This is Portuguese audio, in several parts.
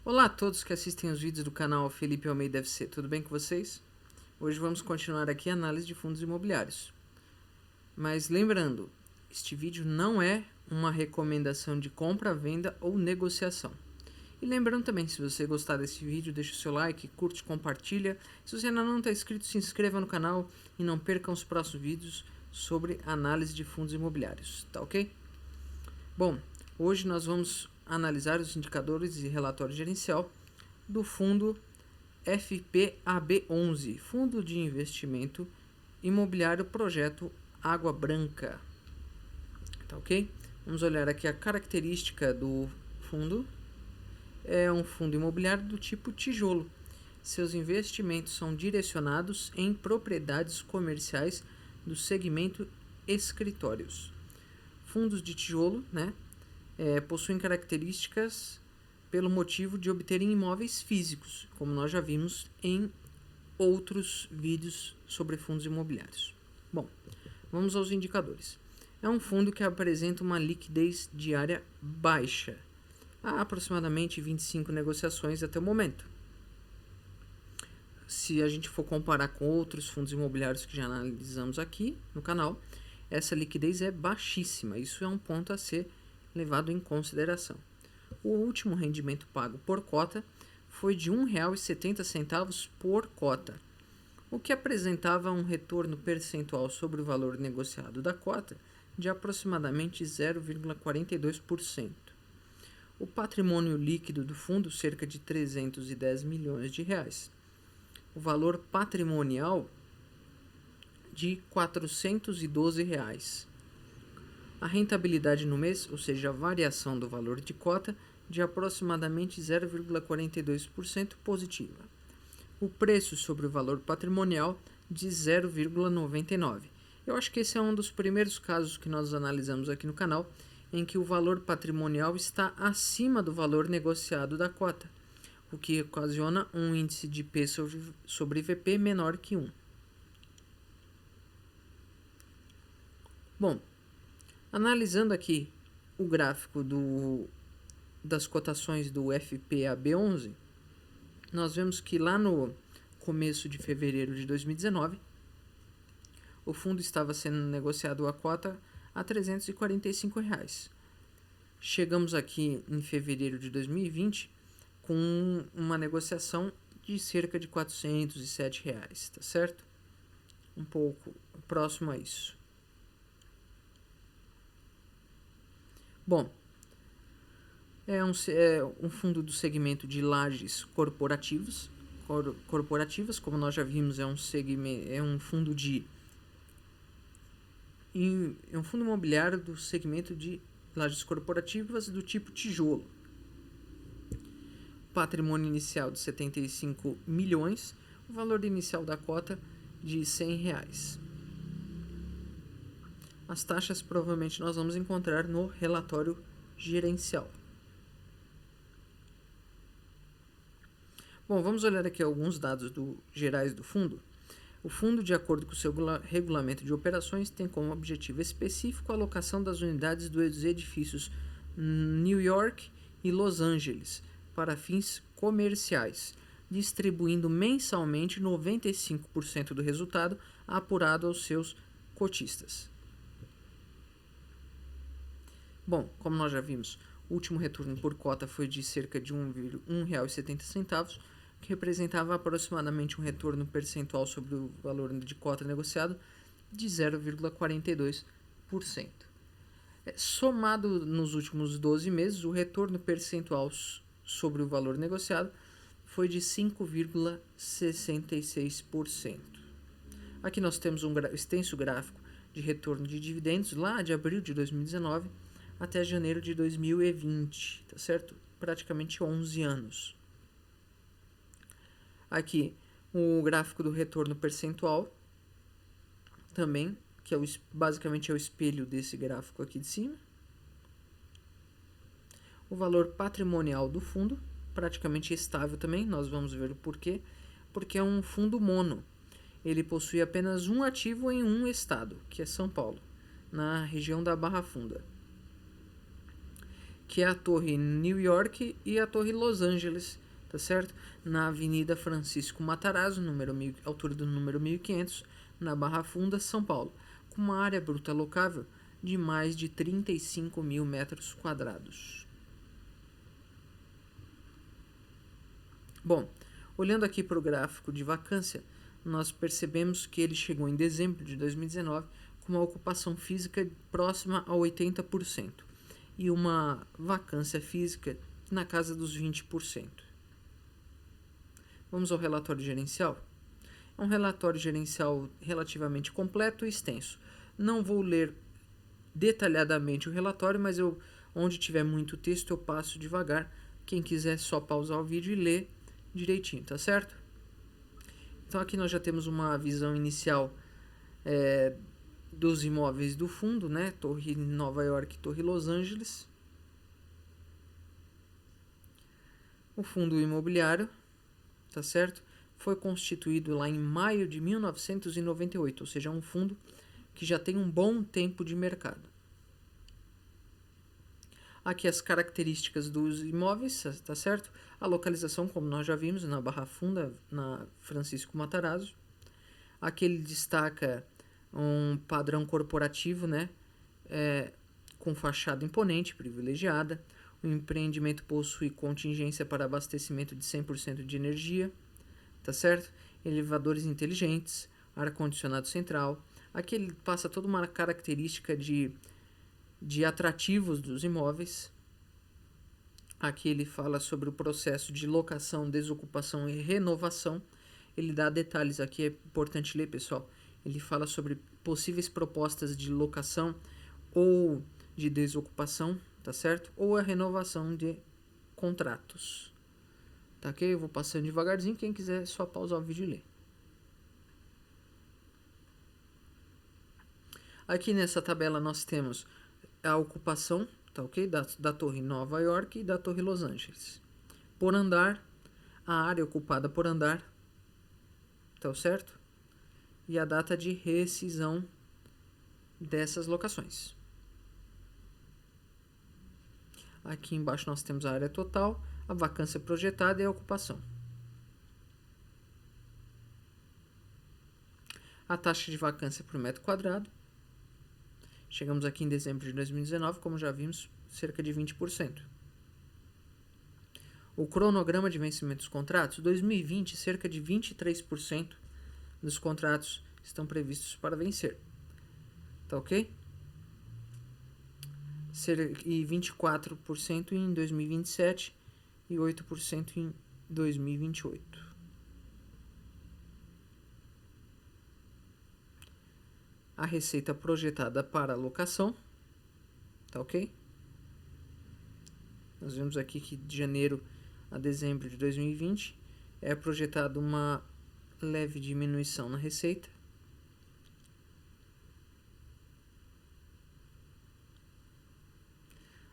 Olá a todos que assistem os vídeos do canal Felipe Almeida FC, tudo bem com vocês? Hoje vamos continuar aqui a análise de fundos imobiliários. Mas lembrando, este vídeo não é uma recomendação de compra, venda ou negociação. E lembrando também, se você gostar desse vídeo, deixa o seu like, curte, compartilha. Se você ainda não está inscrito, se inscreva no canal e não percam os próximos vídeos sobre análise de fundos imobiliários, tá ok? Bom, hoje nós vamos analisar os indicadores e relatório gerencial do fundo FPAB11, Fundo de Investimento Imobiliário Projeto Água Branca. Tá ok? Vamos olhar aqui a característica do fundo. É um fundo imobiliário do tipo tijolo. Seus investimentos são direcionados em propriedades comerciais do segmento escritórios. Fundos de tijolo, possuem características pelo motivo de obterem imóveis físicos, como nós já vimos em outros vídeos sobre fundos imobiliários. Bom, vamos aos indicadores. É um fundo que apresenta uma liquidez diária baixa, há aproximadamente 25 negociações até o momento. Se a gente for comparar com outros fundos imobiliários que já analisamos aqui no canal, essa liquidez é baixíssima. Isso é um ponto a ser levado em consideração. O último rendimento pago por cota foi de R$ 1,70 por cota, o que apresentava um retorno percentual sobre o valor negociado da cota de aproximadamente 0,42%. O patrimônio líquido do fundo, cerca de 310 milhões de reais. O valor patrimonial de R$ 412 reais. A rentabilidade no mês, ou seja, a variação do valor de cota, de aproximadamente 0,42% positiva. O preço sobre o valor patrimonial de 0,99. Eu acho que esse é um dos primeiros casos que nós analisamos aqui no canal, em que o valor patrimonial está acima do valor negociado da cota, o que ocasiona um índice de P sobre VP menor que 1. Bom, analisando aqui o gráfico das cotações do FPAB11, nós vemos que lá no começo de fevereiro de 2019, o fundo estava sendo negociado a cota a R$ 345 reais. Chegamos aqui em fevereiro de 2020 com uma negociação de cerca de R$ 407 reais, tá certo? Um pouco próximo a isso. Bom, é um fundo do segmento de lajes corporativas, como nós já vimos, é um fundo é um fundo imobiliário do segmento de lajes corporativas do tipo tijolo. Patrimônio inicial de 75 milhões, o valor inicial da cota de R$ 100 reais. As taxas provavelmente nós vamos encontrar no relatório gerencial. Bom, vamos olhar aqui alguns dados gerais do fundo. O fundo, de acordo com o seu regulamento de operações, tem como objetivo específico a alocação das unidades dos edifícios New York e Los Angeles para fins comerciais, distribuindo mensalmente 95% do resultado apurado aos seus cotistas. Bom, como nós já vimos, o último retorno por cota foi de cerca de R$ 1,70, que representava aproximadamente um retorno percentual sobre o valor de cota negociado de 0,42%. Somado nos últimos 12 meses, o retorno percentual sobre o valor negociado foi de 5,66%. Aqui nós temos um extenso gráfico de retorno de dividendos lá de abril de 2019 até janeiro de 2020, tá certo? Praticamente 11 anos. Aqui o gráfico do retorno percentual também, que basicamente é o espelho desse gráfico aqui de cima. O valor patrimonial do fundo, praticamente estável também, nós vamos ver o porquê. Porque é um fundo mono. Ele possui apenas um ativo em um estado, que é São Paulo, na região da Barra Funda. que é a Torre New York e a Torre Los Angeles, tá certo? Na Avenida Francisco Matarazzo, altura do número 1500, na Barra Funda, São Paulo, com uma área bruta locável de mais de 35 mil metros quadrados. Bom, olhando aqui para o gráfico de vacância, nós percebemos que ele chegou em dezembro de 2019 com uma ocupação física próxima a 80% e uma vacância física na casa dos 20%. Vamos ao relatório gerencial? É um relatório gerencial relativamente completo e extenso. Não vou ler detalhadamente o relatório, mas onde tiver muito texto eu passo devagar. Quem quiser só pausar o vídeo e ler direitinho, tá certo? Então aqui nós já temos uma visão inicial dos imóveis do fundo, né? Torre Nova York e Torre Los Angeles. O fundo imobiliário, tá certo? Foi constituído lá em maio de 1998, ou seja, é um fundo que já tem um bom tempo de mercado. Aqui as características dos imóveis, tá certo? A localização, como nós já vimos, na Barra Funda, na Francisco Matarazzo. Aqui ele destaca um padrão corporativo, né? Com fachada imponente, privilegiada. O empreendimento possui contingência para abastecimento de 100% de energia, tá certo? Elevadores inteligentes, ar-condicionado central. Aqui ele passa toda uma característica de atrativos dos imóveis. Aqui ele fala sobre o processo de locação, desocupação e renovação. Ele dá detalhes aqui, é importante ler, pessoal. Ele fala sobre possíveis propostas de locação ou de desocupação, tá certo? Ou a renovação de contratos. Tá ok? Eu vou passando devagarzinho, quem quiser é só pausar o vídeo e ler. Aqui nessa tabela nós temos a ocupação, tá ok? Da Torre Nova York e da Torre Los Angeles. Por andar, a área ocupada por andar, tá certo? E a data de rescisão dessas locações. Aqui embaixo nós temos a área total, a vacância projetada e a ocupação. A taxa de vacância por metro quadrado. Chegamos aqui em dezembro de 2019, como já vimos, cerca de 20%. O cronograma de vencimento dos contratos, 2020, cerca de 23% dos contratos estão previstos para vencer. Tá ok? E 24% em 2027 e 8% em 2028. A receita projetada para alocação, tá ok? Nós vemos aqui que de janeiro a dezembro de 2020 é projetada uma leve diminuição na receita.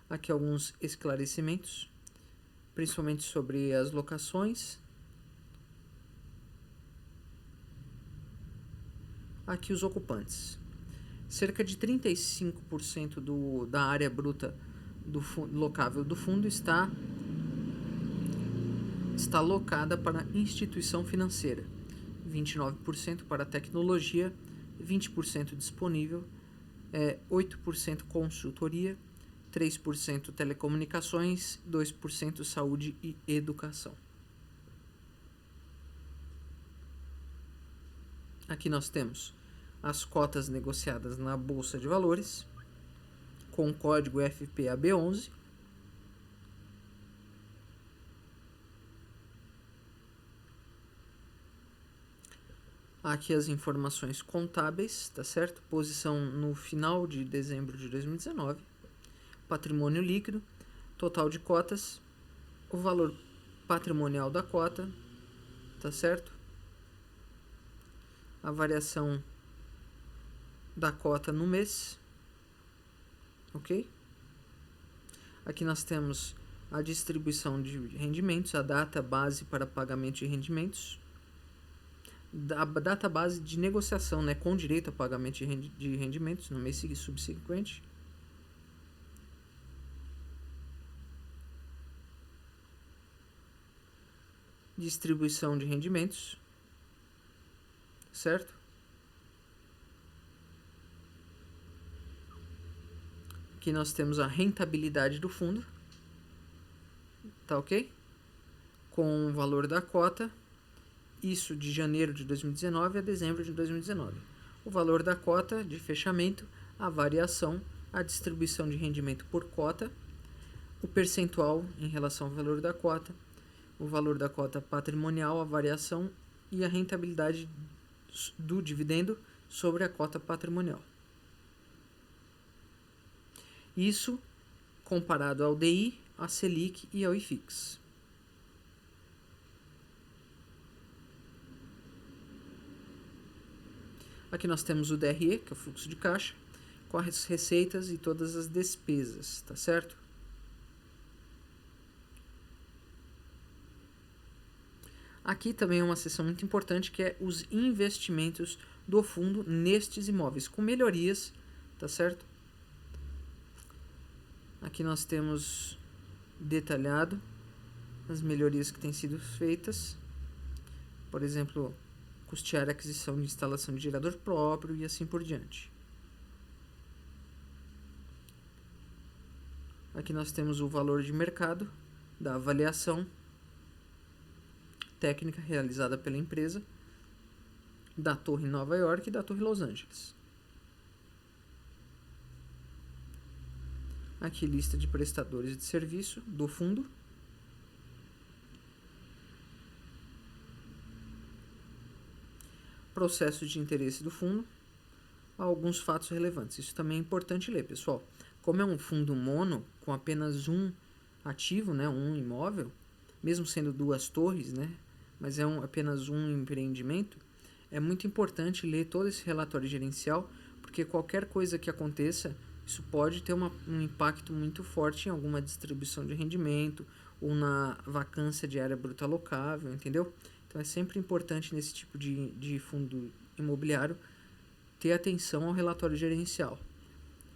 Aqui alguns esclarecimentos, principalmente sobre as locações. Aqui os ocupantes. Cerca de 35% da área bruta locável do fundo está locada para instituição financeira, 29% para tecnologia, 20% disponível, 8% consultoria, 3% telecomunicações, 2% saúde e educação. Aqui nós temos as cotas negociadas na Bolsa de Valores, com o código FPAB11. Aqui as informações contábeis, tá certo? Posição no final de dezembro de 2019. Patrimônio líquido, total de cotas, o valor patrimonial da cota, tá certo? A variação da cota no mês, ok? Aqui nós temos a distribuição de rendimentos, a data base para pagamento de rendimentos, a data base de negociação, né, com direito a pagamento de rendimentos no mês subsequente. distribuição de rendimentos, certo? Aqui nós temos a rentabilidade do fundo, tá ok? Com o valor da cota, isso de janeiro de 2019 a dezembro de 2019. O valor da cota de fechamento, a variação, a distribuição de rendimento por cota, o percentual em relação ao valor da cota, o valor da cota patrimonial, a variação e a rentabilidade do dividendo sobre a cota patrimonial. Isso comparado ao DI, à Selic e ao IFIX. Aqui nós temos o DRE, que é o fluxo de caixa, com as receitas e todas as despesas, tá certo? Aqui também é uma seção muito importante, que é os investimentos do fundo nestes imóveis, com melhorias, tá certo? Aqui nós temos detalhado as melhorias que têm sido feitas. Por exemplo, custear a aquisição de instalação de gerador próprio e assim por diante. Aqui nós temos o valor de mercado da avaliação técnica realizada pela empresa da Torre Nova York e da Torre Los Angeles. Aqui lista de prestadores de serviço do fundo. Processo de interesse do fundo. Alguns fatos relevantes. Isso também é importante ler, pessoal. Como é um fundo mono, com apenas um ativo, né, um imóvel, mesmo sendo duas torres, né, mas é apenas um empreendimento, é muito importante ler todo esse relatório gerencial, porque qualquer coisa que aconteça, isso pode ter um impacto muito forte em alguma distribuição de rendimento ou na vacância de área bruta alocável, entendeu? Então é sempre importante nesse tipo de fundo imobiliário ter atenção ao relatório gerencial.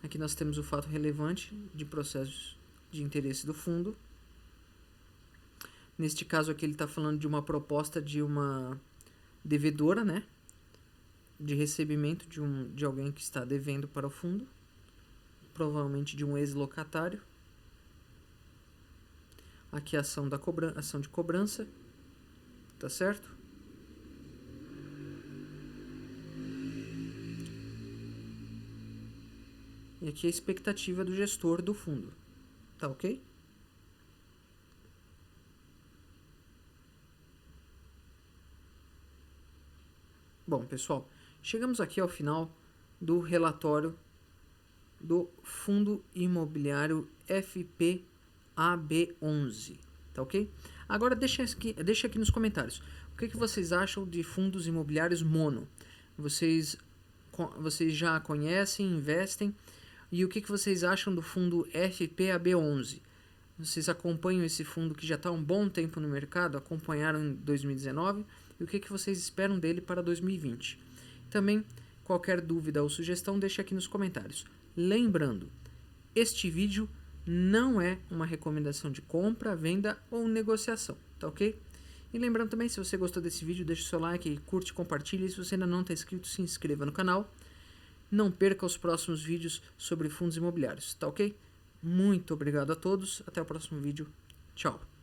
Aqui nós temos o fato relevante de processos de interesse do fundo. Neste caso aqui ele está falando de uma proposta de uma devedora, né? De recebimento de alguém que está devendo para o fundo. Provavelmente de um ex-locatário. Aqui a ação de cobrança. Tá certo? E aqui a expectativa do gestor do fundo. Tá ok? Bom, pessoal, chegamos aqui ao final do relatório do Fundo Imobiliário FPAB11, tá ok? Agora deixa aqui nos comentários, o que vocês acham de fundos imobiliários mono? Vocês já conhecem, investem? E o que vocês acham do fundo FPAB11? Vocês acompanham esse fundo que já está há um bom tempo no mercado, acompanharam em 2019, e o que vocês esperam dele para 2020? Também, qualquer dúvida ou sugestão, deixa aqui nos comentários. Lembrando, este vídeo não é uma recomendação de compra, venda ou negociação, tá ok? E lembrando também, se você gostou desse vídeo, deixa o seu like, curte, compartilhe. E se você ainda não está inscrito, se inscreva no canal. Não perca os próximos vídeos sobre fundos imobiliários, tá ok? Muito obrigado a todos, até o próximo vídeo. Tchau!